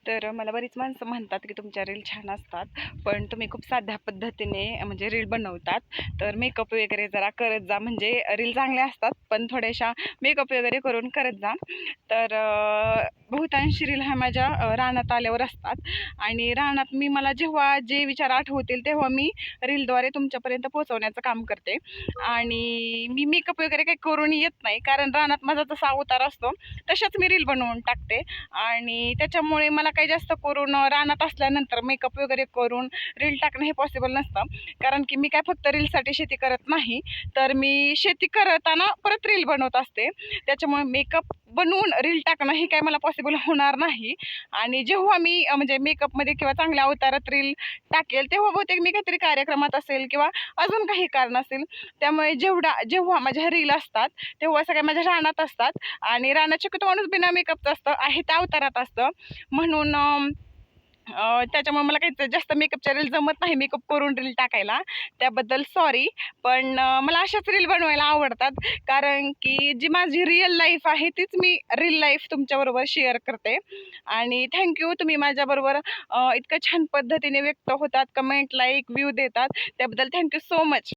तर मला बरीच माणसं म्हणतात की तुमच्या रील छान असतात, पण तुम्ही खूप साध्या पद्धतीने म्हणजे रील बनवतात. तर मेकअप वगैरे जरा करत जा, म्हणजे रील चांगल्या असतात पण थोड्याशा मेकअप वगैरे करून करत जा. तर बहुतांशी रील ह्या माझ्या रानात आल्यावर असतात आणि रानात मला जेव्हा जे विचार आठवतील तेव्हा मी रीलद्वारे तुमच्यापर्यंत पोहोचवण्याचं काम करते. आणि मी मेकअप वगैरे काही करून येत नाही, कारण रानात माझा जसा अवतार असतो तशाच मी रील बनवून टाकते. आणि त्याच्यामुळे मला काही जास्त करून रानात असल्यानंतर मेकअप वगैरे करून रील टाकणं हे पॉसिबल नसतं, कारण की मी काय फक्त रीलसाठी शेती करत नाही, तर मी शेती करताना परत रील बनवत असते. त्याच्यामुळे मेकअप बनवून रील टाकणं हे काय मला पॉसिबल होणार नाही. आणि जेव्हा मी म्हणजे मेकअपमध्ये किंवा चांगल्या अवतारात रील टाकेल तेव्हा बहुतेक मी काहीतरी कार्यक्रमात असेल किंवा अजून काही कारण असेल. त्यामुळे जेव्हा माझ्या रील असतात तेव्हा सगळ्या माझ्या रानात असतात आणि रानात शक्यतो माणूस बिना मेकअपचं असतं, आहे त्या अवतारात असतं. म्हणून त्याच्यामुळे मला काही जास्त मेकअपच्या रील जमत नाही, मेकअप करून रील टाकायला. त्याबद्दल सॉरी. पण मला अशाच रील बनवायला आवडतात, कारण की जी माझी रिअल लाईफ आहे तीच मी रील लाईफ तुमच्याबरोबर शेअर करते. आणि थँक्यू, तुम्ही माझ्याबरोबर इतकं छान पद्धतीने व्यक्त होतात, कमेंट, लाईक, व्ह्यू देतात, त्याबद्दल थँक्यू सो मच.